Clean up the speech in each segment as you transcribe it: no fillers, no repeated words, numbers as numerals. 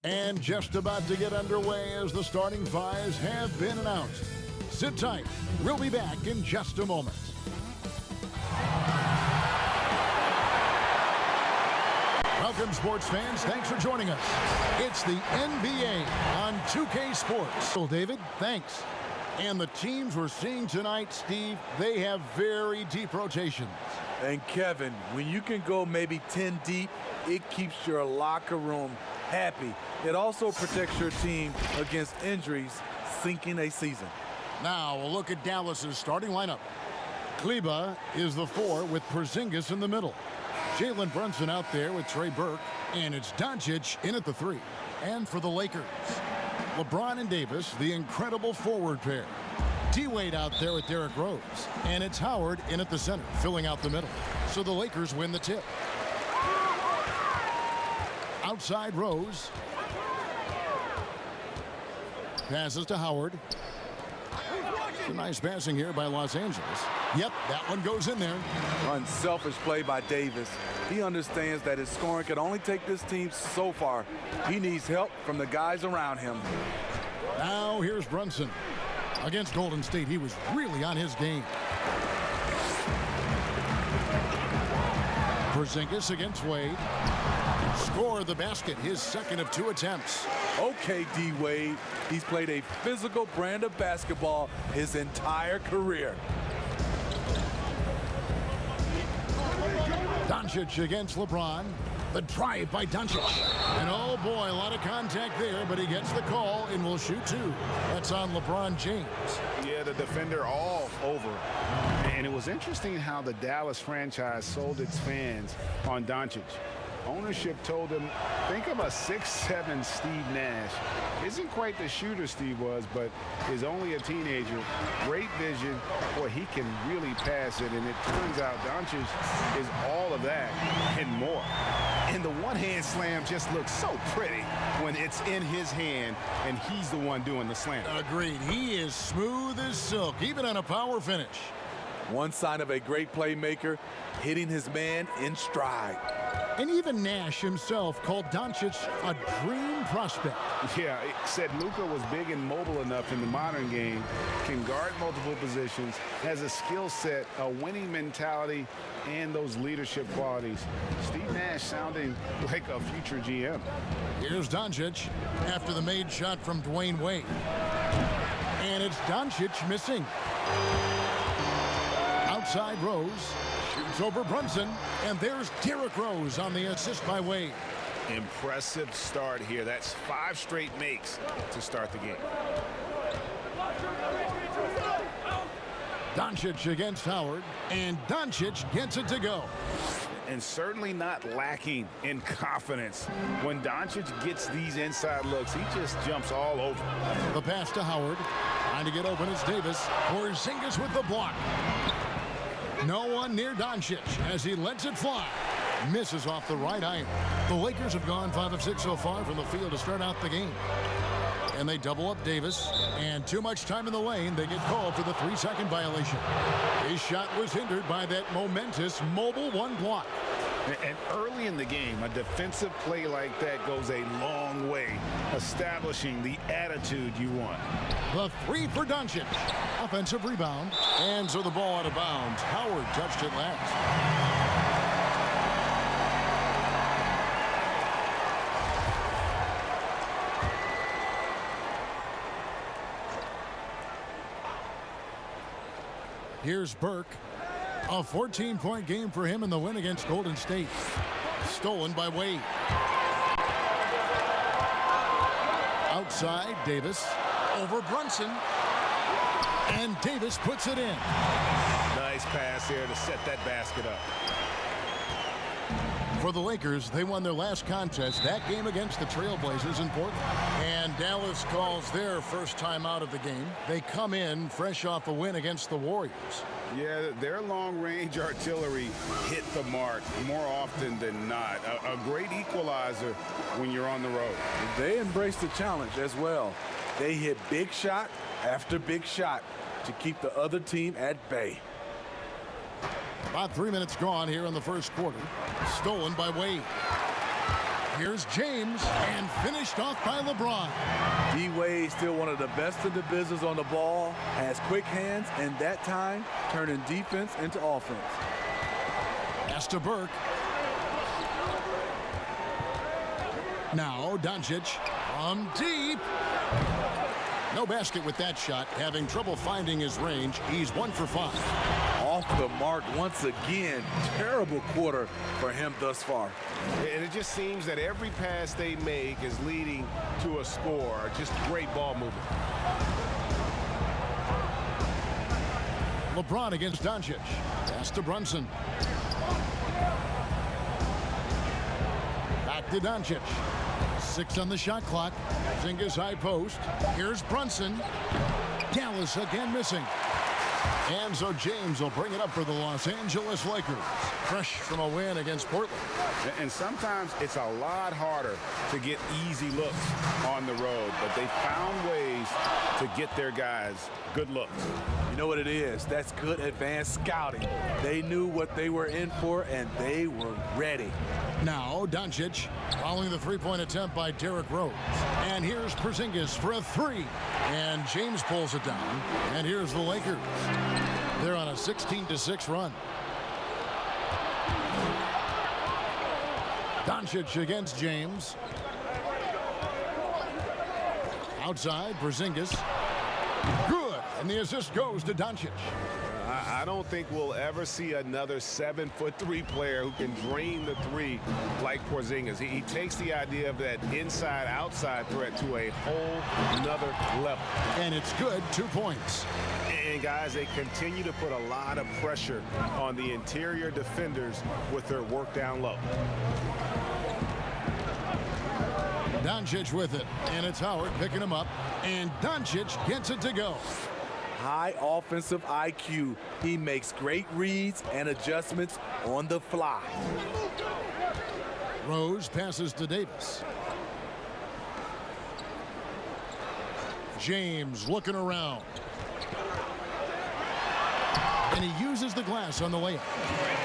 And just about to get underway as the starting fives have been announced. Sit tight. We'll be back in just a moment. Welcome, sports fans. Thanks for joining us. It's the NBA on 2K Sports. Well, David, thanks. And the teams we're seeing tonight, Steve, they have very deep rotations. And Kevin, when you can go maybe 10 deep, it keeps your locker room happy. It also protects your team against injuries sinking a season. Now we'll look at Dallas's starting lineup. Kleba is the 4 with Porzingis in the middle. Jalen Brunson out there with Trey Burke. And it's Doncic in at the 3. And for the Lakers, LeBron and Davis, the incredible forward pair. D-Wade out there with Derrick Rose. And it's Howard in at the center, filling out the middle. So the Lakers win the tip. Outside Rose. Passes to Howard. A nice passing here by Los Angeles. Yep, that one goes in there. Unselfish play by Davis. He understands that his scoring can only take this team so far. He needs help from the guys around him. Now here's Brunson. Against Golden State, he was really on his game. Porzingis against Wade. Score the basket, his second of 2 attempts. Okay, D-Wade. He's played a physical brand of basketball his entire career. Doncic against LeBron. The drive by Doncic. And oh boy, a lot of contact there, but he gets the call and will shoot 2. That's on LeBron James. Yeah, the defender all over. And it was interesting how the Dallas franchise sold its fans on Doncic. Ownership told him, think of a 6'7" Steve Nash. Isn't quite the shooter Steve was, but is only a teenager. Great vision. Boy, he can really pass it, and it turns out Doncic is all of that and more. And the one-hand slam just looks so pretty when it's in his hand, and he's the one doing the slam. Agreed. He is smooth as silk, even on a power finish. One sign of a great playmaker, hitting his man in stride. And even Nash himself called Doncic a dream prospect. Yeah, it said Luka was big and mobile enough in the modern game, can guard multiple positions, has a skill set, a winning mentality, and those leadership qualities. Steve Nash sounding like a future GM. Here's Doncic after the made shot from Dwayne Wade. And it's Doncic missing. Outside Rose. Shoots over Brunson, and there's Derrick Rose on the assist by Wade. Impressive start here. That's 5 straight makes to start the game. Doncic against Howard, and Doncic gets it to go. And certainly not lacking in confidence. When Doncic gets these inside looks, he just jumps all over. The pass to Howard. Trying to get open is Davis. Porzingis with the block. No one near Doncic as he lets it fly. Misses off the right iron. The Lakers have gone 5 of 6 so far from the field to start out the game. And they double up Davis. And too much time in the lane. They get called for the 3-second violation. His shot was hindered by that momentous mobile 1 block. And early in the game, a defensive play like that goes a long way, establishing the attitude you want. The 3 for Doncic. Offensive rebound. And so the ball out of bounds. Howard touched it last. Here's Burke. A 14-point game for him in the win against Golden State. Stolen by Wade. Outside, Davis. Over Brunson. And Davis puts it in. Nice pass here to set that basket up. For the Lakers, they won their last contest, that game against the Trailblazers in Portland. And Dallas calls their first time out of the game. They come in fresh off a win against the Warriors. Yeah, their long-range artillery hit the mark more often than not. A great equalizer when you're on the road. They embrace the challenge as well. They hit big shot after big shot to keep the other team at bay. About 3 minutes gone here in the first quarter. Stolen by Wade. Here's James, and finished off by LeBron. D-Wade, still one of the best in the business on the ball, has quick hands, and that time turning defense into offense. Pass to Burke. Now Doncic from deep. No basket with that shot. Having trouble finding his range. He's 1 for 5. Off the mark once again. Terrible quarter for him thus far. And it just seems that every pass they make is leading to a score. Just great ball movement. LeBron against Doncic. Pass to Brunson. Back to Doncic. 6 on the shot clock. Zingas high post. Here's Brunson. Dallas again missing. And so James will bring it up for the Los Angeles Lakers. Fresh from a win against Portland. And sometimes it's a lot harder to get easy looks on the road, but they found ways to get their guys good looks. You know what it is? That's good advanced scouting. They knew what they were in for, and they were ready. Now Doncic following the three-point attempt by Derrick Rose. And here's Porzingis for a 3. And James pulls it down. And here's the Lakers. They're on a 16-6 run. Doncic against James. Outside, Porzingis. Good. And the assist goes to Doncic. I don't think we'll ever see another 7'3" player who can drain the three like Porzingis. He takes the idea of that inside-outside threat to a whole nother level. And it's good. 2 points. And guys, they continue to put a lot of pressure on the interior defenders with their work down low. Doncic with it. And it's Howard picking him up. And Doncic gets it to go. High offensive IQ. He makes great reads and adjustments on the fly. Rose passes to Davis. James looking around. And he uses the glass on the layup.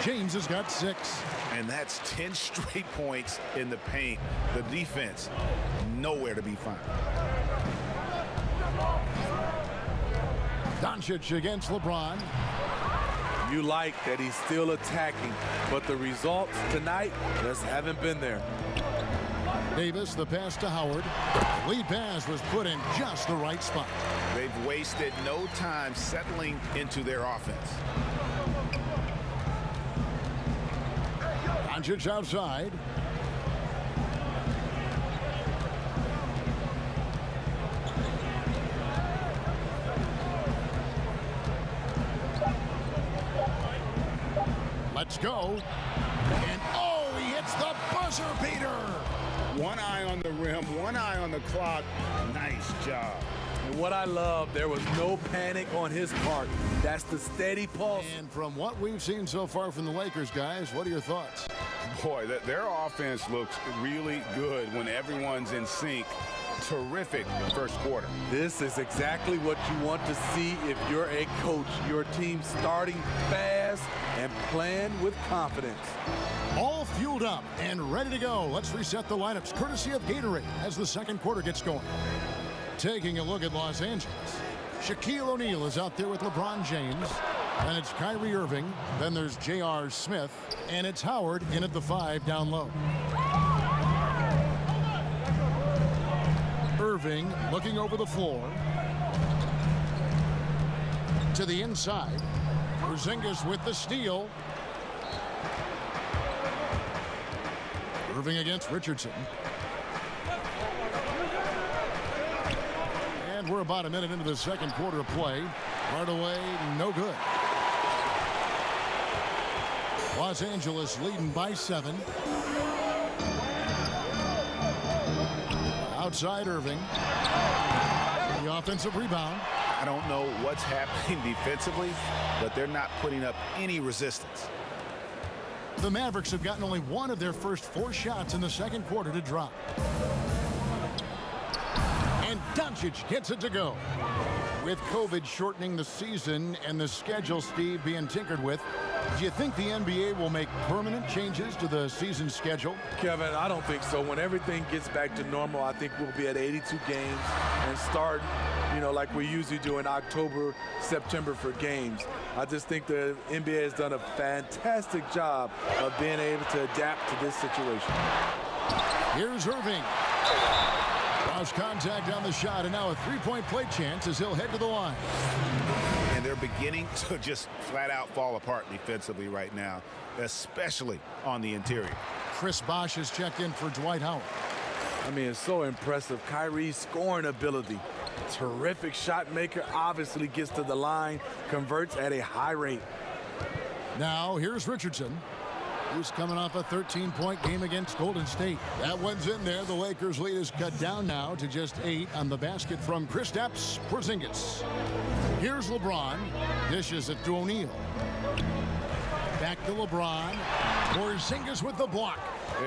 James has got 6. And that's 10 straight points in the paint. The defense, nowhere to be found. Doncic against LeBron. You like that he's still attacking, but the results tonight just haven't been there. Davis, the pass to Howard. Lead pass was put in just the right spot. They've wasted no time settling into their offense. Doncic outside. Let's go. And oh, he hits the buzzer beater. One eye on the rim, one eye on the clock. Nice job. And what I love, there was no panic on his part. That's the steady pulse. And from what we've seen so far from the Lakers, guys, what are your thoughts? Boy, their offense looks really good when everyone's in sync. Terrific first quarter. This is exactly what you want to see if you're a coach. Your team starting fast and playing with confidence. All fueled up and ready to go. Let's reset the lineups courtesy of Gatorade as the second quarter gets going. Taking a look at Los Angeles. Shaquille O'Neal is out there with LeBron James. Then it's Kyrie Irving. Then there's J.R. Smith. And it's Howard in at the 5 down low. Irving looking over the floor. To the inside. Porzingis with the steal. Irving against Richardson. And we're about a minute into the second quarter of play. Hardaway, no good. Los Angeles leading by 7. Outside Irving. The offensive rebound. I don't know what's happening defensively, but they're not putting up any resistance. The Mavericks have gotten only one of their first 4 shots in the second quarter to drop. And Doncic gets it to go. With COVID shortening the season and the schedule, Steve, being tinkered with, do you think the NBA will make permanent changes to the season schedule? Kevin, I don't think so. When everything gets back to normal, I think we'll be at 82 games and start, like we usually do in October, September for games. I just think the NBA has done a fantastic job of being able to adapt to this situation. Here's Irving. Lost contact on the shot, and now a three-point play chance as he'll head to the line. And they're beginning to just flat out fall apart defensively right now, especially on the interior. Chris Bosh has checked in for Dwight Howard. I mean, it's so impressive. Kyrie's scoring ability. Terrific shot maker, obviously gets to the line, converts at a high rate. Now here's Richardson, who's coming off a 13-point game against Golden State. That one's in there. The Lakers' lead is cut down now to just 8 on the basket from Kristaps Porzingis. Here's LeBron. Dishes it to O'Neal. Back to LeBron. Porzingis with the block.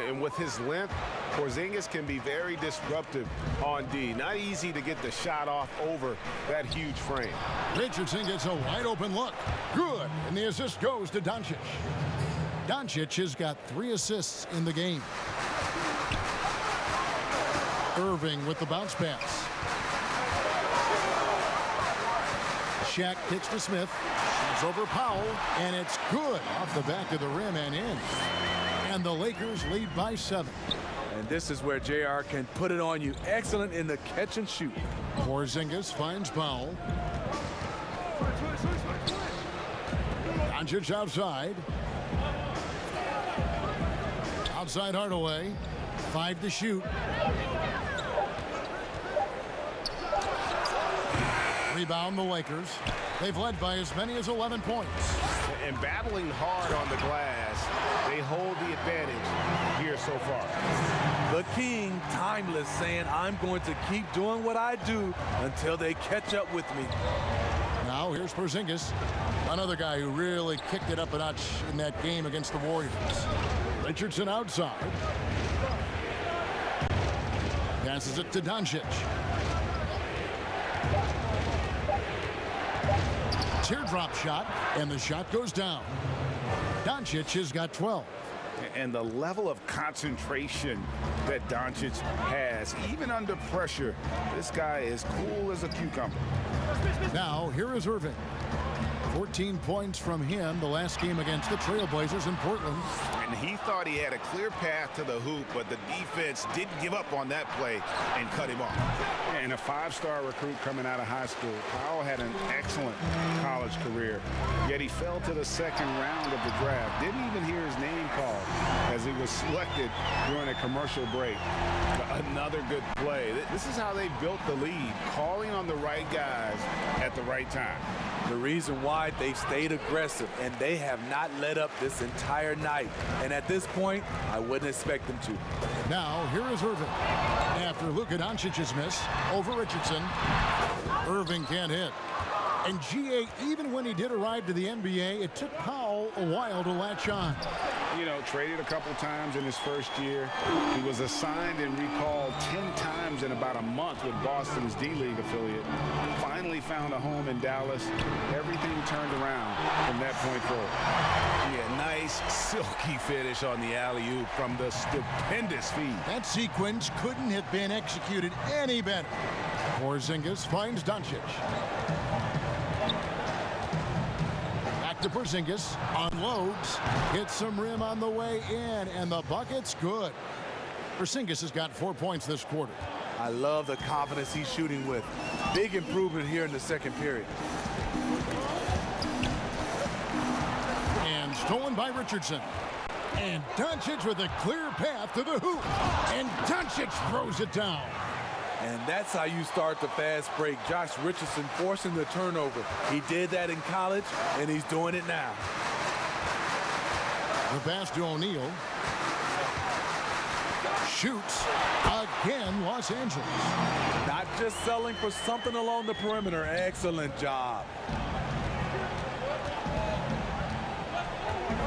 And with his length, Porzingis can be very disruptive on D. Not easy to get the shot off over that huge frame. Richardson gets a wide open look. Good. And the assist goes to Doncic. Doncic has got 3 assists in the game. Irving with the bounce pass. Shaq kicks to Smith. It's over Powell, and it's good off the back of the rim and in. And the Lakers lead by 7. And this is where JR can put it on you. Excellent in the catch and shoot. Porzingis finds Powell. Doncic outside. Outside Hardaway. 5 to shoot. Rebound the Lakers. They've led by as many as 11 points. And battling hard on the glass, they hold the advantage here so far. The King, timeless, saying, I'm going to keep doing what I do until they catch up with me. Now here's Porzingis, another guy who really kicked it up a notch in that game against the Warriors. Richardson outside. Passes it to Doncic. Teardrop shot, and the shot goes down. Doncic has got 12. And the level of concentration that Doncic has, even under pressure, this guy is cool as a cucumber. Now, here is Irving. 14 points from him the last game against the Trailblazers in Portland. And he thought he had a clear path to the hoop, but the defense didn't give up on that play and cut him off. And a 5-star recruit coming out of high school. Powell had an excellent college career, yet he fell to the second round of the draft. Didn't even hear his name called as he was selected during a commercial break. Another good play. This is how they built the lead, calling on the right guys at the right time. The reason why they've stayed aggressive, and they have not let up this entire night. And at this point, I wouldn't expect them to. Now, here is Irving. After Luka Doncic's miss over Richardson, Irving can't hit. And GA, even when he did arrive to the NBA, it took Powell a while to latch on. You know, traded a couple times in his first year. He was assigned and recalled 10 times in about a month with Boston's D-League affiliate. Finally found a home in Dallas. Everything turned around from that point forward. Yeah, nice silky finish on the alley-oop from the stupendous feed. That sequence couldn't have been executed any better. Porzingis finds Doncic. To Porzingis, unloads, hits some rim on the way in, and the bucket's good. Porzingis has got 4 points this quarter. I love the confidence he's shooting with. Big improvement here in the second period. And stolen by Richardson. And Doncic with a clear path to the hoop. And Doncic throws it down. And that's how you start the fast break. Josh Richardson forcing the turnover. He did that in college, and he's doing it now. The pass to O'Neal. Shoots again, Los Angeles. Not just selling for something along the perimeter. Excellent job.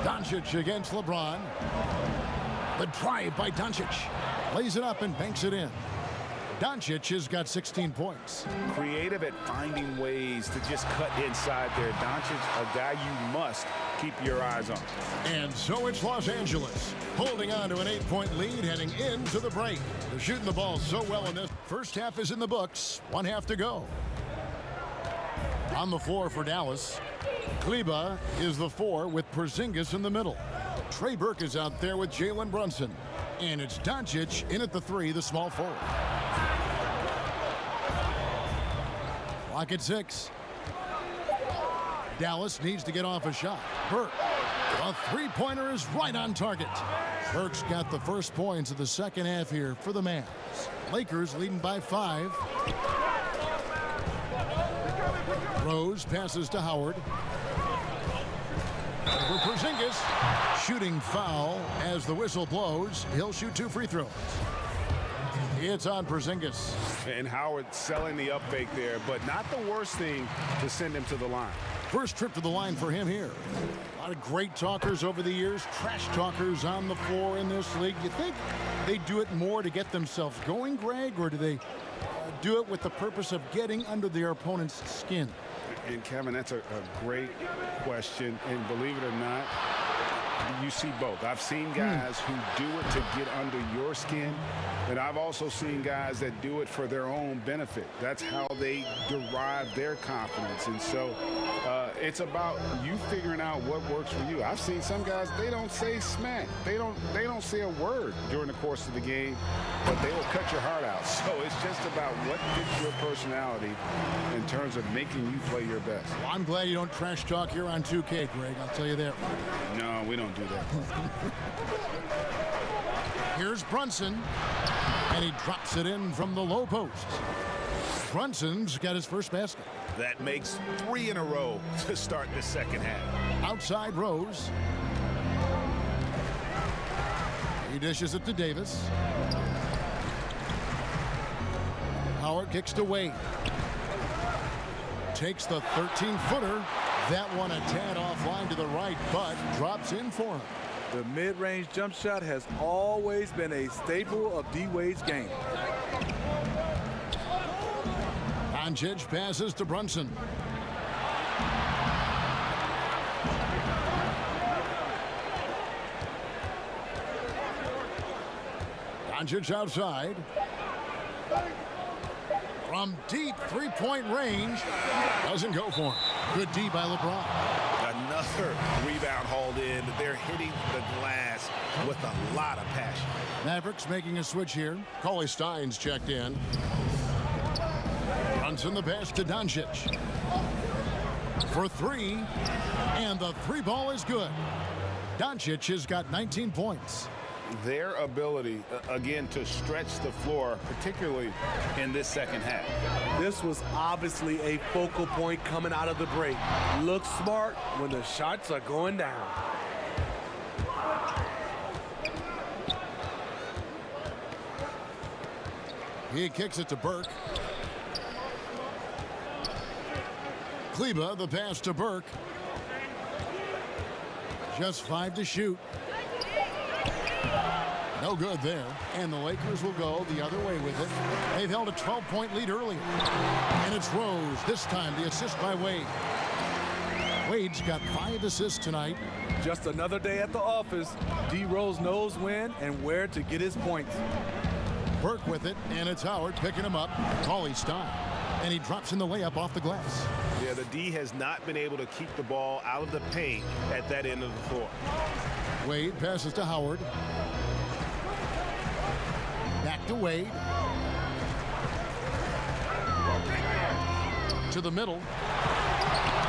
Doncic against LeBron. The drive by Doncic. Lays it up and banks it in. Doncic has got 16 points. Creative at finding ways to just cut inside there. Doncic, a guy you must keep your eyes on. And so it's Los Angeles holding on to an 8-point lead heading into the break. They're shooting the ball so well in this. First half is in the books. 1 half to go. On the floor for Dallas, Kleba is the 4 with Porzingis in the middle. Trey Burke is out there with Jalen Brunson. And it's Doncic in at the 3, the small forward. Clock at 6. Dallas needs to get off a shot. Burke. A three-pointer is right on target. Burke's got the first points of the second half here for the Mavs. Lakers leading by 5. Rose passes to Howard. Over Porzingis. Shooting foul as the whistle blows. He'll shoot 2 free throws. It's on Porzingis. And Howard selling the up fake there, but not the worst thing to send him to the line. First trip to the line for him here. A lot of great talkers over the years, trash talkers on the floor in this league. You think they do it more to get themselves going, Greg, or do they do it with the purpose of getting under their opponent's skin? And Kevin, that's a great question. And believe it or not, you see both. I've seen guys who do it to get under your skin, and I've also seen guys that do it for their own benefit. That's how they derive their confidence. And so it's about you figuring out what works for you. I've seen some guys, they don't say smack. They don't say a word during the course of the game, but they will cut your heart out. So it's just about what fits your personality in terms of making you play your best. Well, I'm glad you don't trash talk here on 2K, Greg. I'll tell you that. No, we don't do that. Here's Brunson, and he drops it in from the low post. Brunson's got his first basket. That makes 3 in a row to start the second half. Outside Rose. He dishes it to Davis. Howard kicks to Wade. Takes the 13-footer. That one a tad offline to the right, but drops in for him. The mid-range jump shot has always been a staple of D-Wade's game. Doncic passes to Brunson. Doncic outside. From deep three-point range. Doesn't go for him. Good D by Lebron. Another rebound hauled in. They're hitting the glass with a lot of passion. Mavericks making a switch here. Cauley Stein's checked in. Brunson the pass to Doncic. For 3. And the 3 ball is good. Doncic has got 19 points. Their ability, again, to stretch the floor, particularly in this second half. This was obviously a focal point coming out of the break. Look smart when the shots are going down. He kicks it to Burke. Kleba, the pass to Burke. Just 5 to shoot. No good there. And the Lakers will go the other way with it. They've held a 12-point lead earlier. And it's Rose. This time the assist by Wade. Wade's got 5 assists tonight. Just another day at the office. D. Rose knows when and where to get his points. Burke with it, and it's Howard picking him up. Cauley Stein. And he drops in the layup off the glass. Yeah, the D has not been able to keep the ball out of the paint at that end of the floor. Wade passes to Howard. Back to Wade. To the middle.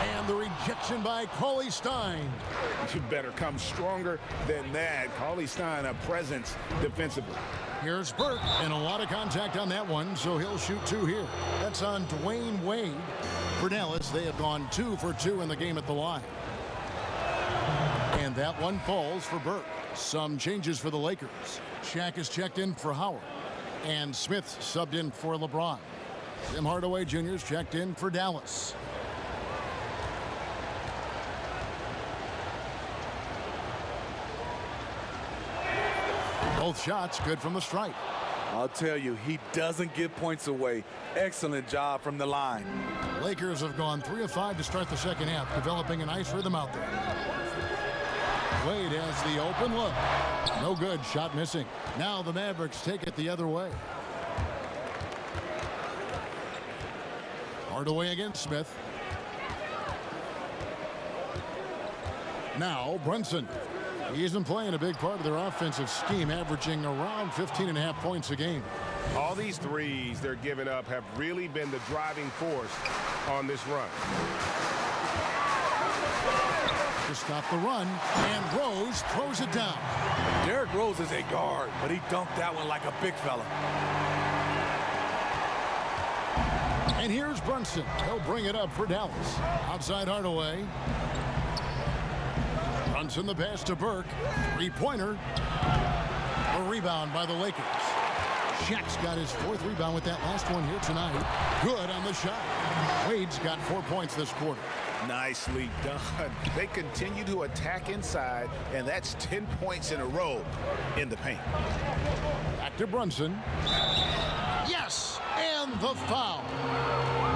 And the rejection by Cauley Stein. You better come stronger than that. Cauley Stein, a presence defensively. Here's Burke, and a lot of contact on that one, so he'll shoot 2 here. That's on Dwayne Wade. For Dallas, they have gone 2 for 2 in the game at the line. And that one falls for Burke. Some changes for the Lakers. Shaq is checked in for Howard. And Smith subbed in for LeBron. Tim Hardaway Jr. is checked in for Dallas. Both shots good from the stripe. I'll tell you, he doesn't give points away. Excellent job from the line. Lakers have gone 3 of 5 to start the second half, developing a nice rhythm out there. Wade has the open look. No good. Shot missing. Now the Mavericks take it the other way. Hardaway against Smith. Now Brunson. He isn't playing a big part of their offensive scheme, averaging around 15.5 points a game. All these threes they're giving up have really been the driving force on this run. To stop the run, and Rose throws it down. Derrick Rose is a guard, but he dunked that one like a big fella. And here's Brunson. He'll bring it up for Dallas. Outside Hardaway. Brunson the pass to Burke. Three-pointer. A rebound by the Lakers. Shaq's got his 4th rebound with that last one here tonight. Good on the shot. Wade's got 4 points this quarter. Nicely done. They continue to attack inside, and that's 10 points in a row in the paint. Back to Brunson. Yes, and the foul.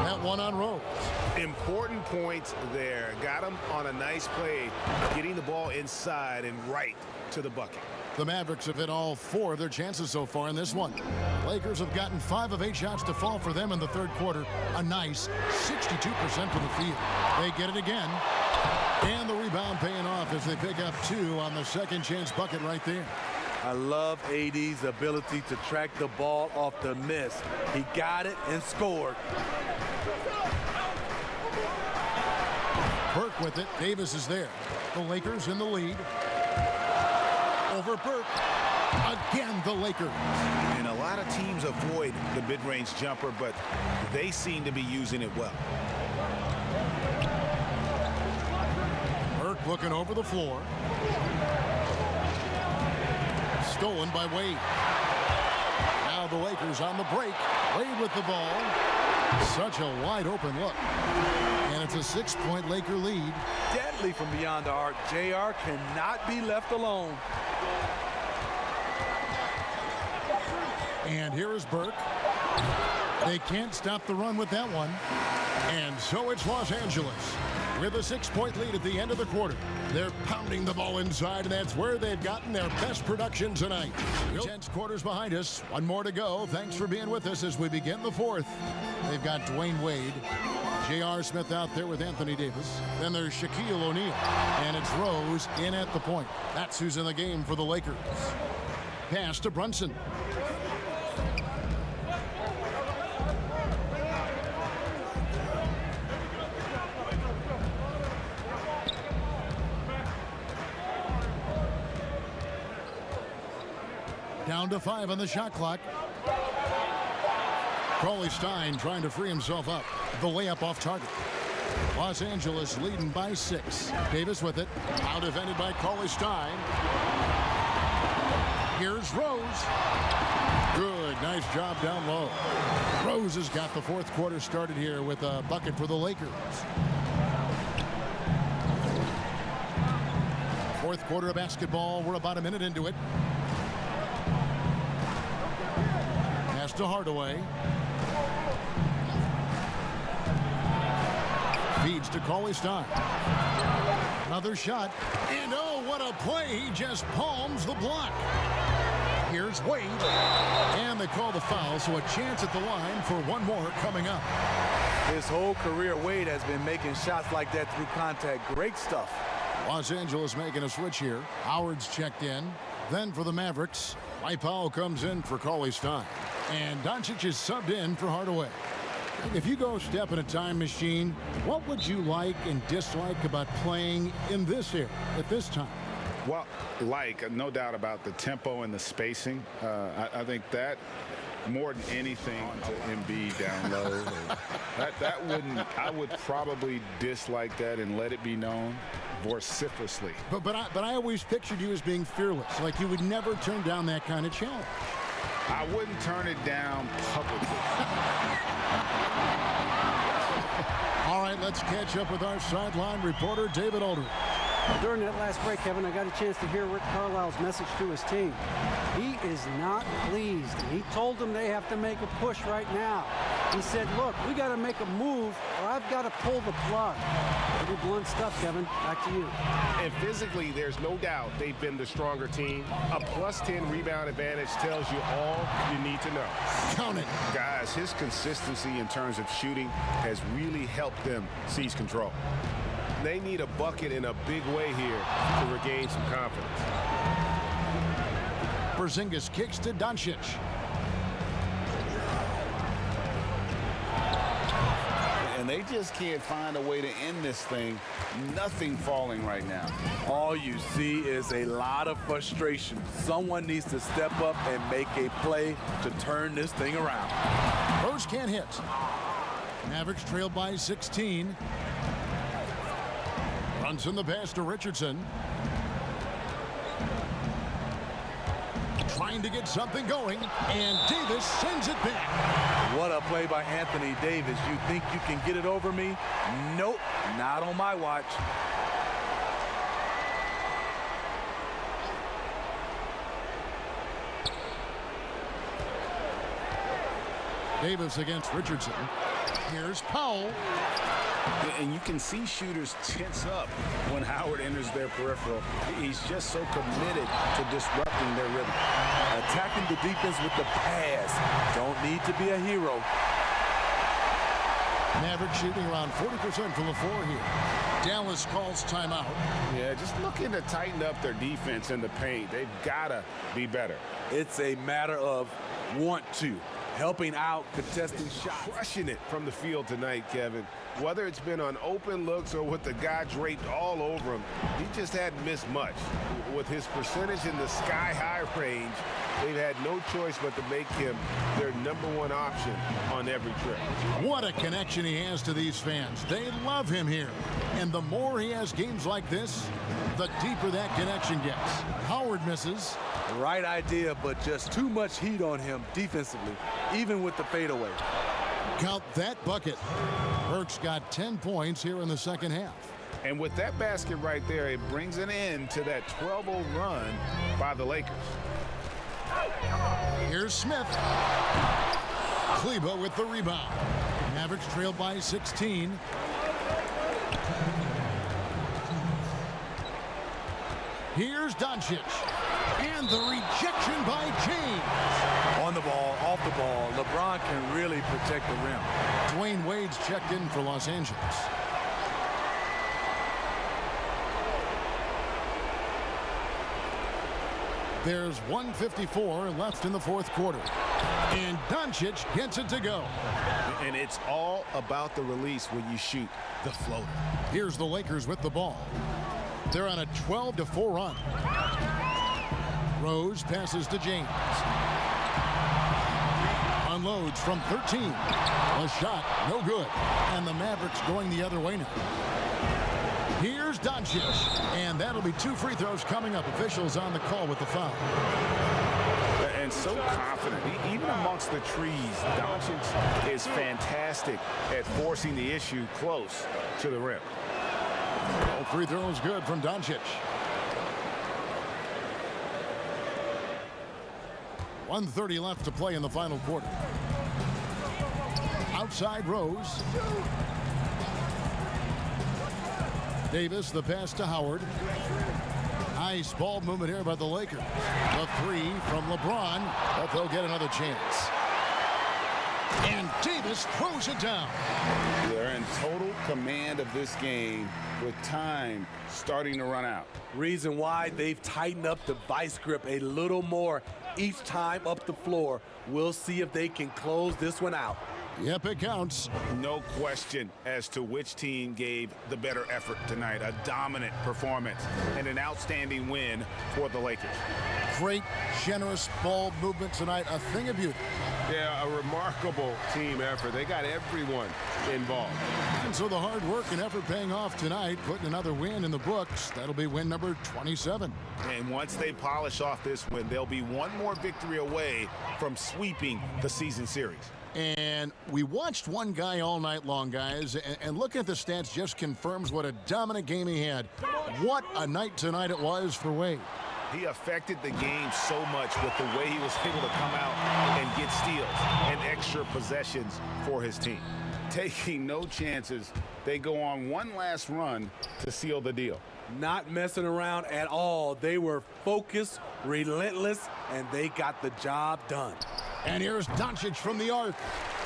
That one on Rose. Important points there. Got him on a nice play, getting the ball inside and right to the bucket. The Mavericks have hit all 4 of their chances so far in this one. Lakers have gotten 5 of 8 shots to fall for them in the third quarter. A nice 62% from the field. They get it again. And the rebound paying off as they pick up 2 on the second chance bucket right there. I love AD's ability to track the ball off the miss. He got it and scored. Burke with it. Davis is there. The Lakers in the lead. Over Burke. Again, the Lakers. And a lot of teams avoid the mid-range jumper, but they seem to be using it well. Burke looking over the floor. Stolen by Wade. Now the Lakers on the break. Wade with the ball. Such a wide open look. And it's a 6-point Laker lead. Deadly from beyond the arc. JR cannot be left alone. And here is Burke. They can't stop the run with that one. And so it's Los Angeles with a 6-point lead at the end of the quarter. They're pounding the ball inside, and that's where they've gotten their best production tonight. 10 quarters behind us. 1 more to go. Thanks for being with us as we begin the 4th. They've got Dwayne Wade. J.R. Smith out there with Anthony Davis. Then there's Shaquille O'Neal. And it's Rose in at the point. That's who's in the game for the Lakers. Pass to Brunson. Down to 5 on the shot clock. Cauley-Stein trying to free himself up. The layup off target. Los Angeles leading by 6. Davis with it. Out defended by Cauley-Stein. Here's Rose. Good. Nice job down low. Rose has got the 4th quarter started here with a bucket for the Lakers. 4th quarter of basketball. We're about a minute into it. Pass to Hardaway. Feeds to Cauley-Stein. Another shot. And oh, what a play. He just palms the block. Here's Wade. And they call the foul, so a chance at the line for 1 more coming up. His whole career, Wade has been making shots like that through contact. Great stuff. Los Angeles making a switch here. Howard's checked in. Then for the Mavericks, Mike Powell comes in for Cauley-Stein. And Doncic is subbed in for Hardaway. If you go step in a time machine, what would you like and dislike about playing in this era at this time? Well, no doubt about the tempo and the spacing. I think that more than anything to Embiid down low. I would probably dislike that and let it be known vociferously. But I always pictured you as being fearless, like you would never turn down that kind of challenge. I wouldn't turn it down publicly. All right, let's catch up with our sideline reporter, David Aldridge. During that last break, Kevin, I got a chance to hear Rick Carlisle's message to his team. He is not pleased. He told them they have to make a push right now. He said, look, we got to make a move or I've got to pull the plug. Pretty blunt stuff, Kevin. Back to you. And physically, there's no doubt they've been the stronger team. A +10 rebound advantage tells you all you need to know. Count it. Guys, his consistency in terms of shooting has really helped them seize control. They need a bucket in a big way here to regain some confidence. Porzingis kicks to Doncic. And they just can't find a way to end this thing. Nothing falling right now. All you see is a lot of frustration. Someone needs to step up and make a play to turn this thing around. First can't hit. Mavericks trail by 16. Runs in the pass to Richardson. Trying to get something going, and Davis sends it back. What a play by Anthony Davis. You think you can get it over me? Nope, not on my watch. Davis against Richardson. Here's Powell. And you can see shooters tense up when Howard enters their peripheral. He's just so committed to disrupting their rhythm. Attacking the defense with the pass. Don't need to be a hero. Mavericks shooting around 40% from the floor here. Dallas calls timeout. Yeah, just looking to tighten up their defense in the paint. They've got to be better. It's a matter of want to. Helping out, contesting shots. Crushing it from the field tonight, Kevin. Whether it's been on open looks or with the guy draped all over him, he just hadn't missed much. With his percentage in the sky-high range, they've had no choice but to make him their #1 option on every trip. What a connection he has to these fans. They love him here. And the more he has games like this, the deeper that connection gets. Howard misses. Right idea, but just too much heat on him defensively, even with the fadeaway. Count that bucket. Burks got 10 points here in the second half. And with that basket right there, it brings an end to that 12-0 run by the Lakers. Here's Smith. Kleba with the rebound. Mavericks trail by 16. Here's Doncic. And the rejection by James. On the ball, off the ball, LeBron can really protect the rim. Dwayne Wade's checked in for Los Angeles. There's 1:54 left in the fourth quarter. And Doncic gets it to go. And it's all about the release when you shoot the floater. Here's the Lakers with the ball. They're on a 12-4 run. Rose passes to James. Unloads from 13. A shot, no good. And the Mavericks going the other way now. Here's Doncic. And that'll be 2 free throws coming up. Officials on the call with the foul. And so confident. Even amongst the trees, Doncic is fantastic at forcing the issue close to the rim. All free throws good from Doncic. 1:30 left to play in the final quarter. Outside Rose. Davis, the pass to Howard. Nice ball movement here by the Lakers. The 3 from LeBron, but they'll get another chance. And Davis throws it down. They're in total command of this game with time starting to run out. Reason why they've tightened up the vice grip a little more each time up the floor. We'll see if they can close this one out. Yep, it counts. No question as to which team gave the better effort tonight. A dominant performance and an outstanding win for the Lakers. Great, generous ball movement tonight. A thing of beauty. Yeah, a remarkable team effort. They got everyone involved. And so the hard work and effort paying off tonight, putting another win in the books. That'll be win number 27. And once they polish off this win, they'll be one more victory away from sweeping the season series. And we watched one guy all night long, guys, and looking at the stats just confirms what a dominant game he had. What a night tonight it was for Wade. He affected the game so much with the way he was able to come out and get steals and extra possessions for his team. Taking no chances, they go on one last run to seal the deal. Not messing around at all. They were focused, relentless, and they got the job done. And here's Doncic from the arc.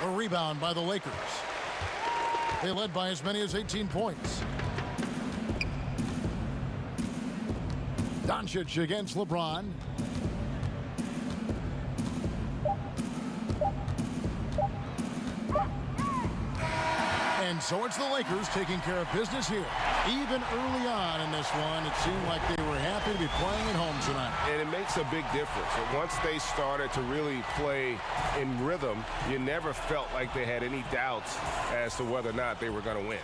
A rebound by the Lakers. They led by as many as 18 points. Doncic against LeBron. And so it's the Lakers taking care of business here. Even early on in this one, it seemed like they were happy to be playing at home tonight. And it makes a big difference. Once they started to really play in rhythm, you never felt like they had any doubts as to whether or not they were going to win.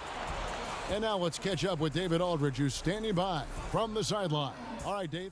And now let's catch up with David Aldridge, who's standing by from the sideline. All right, Dave.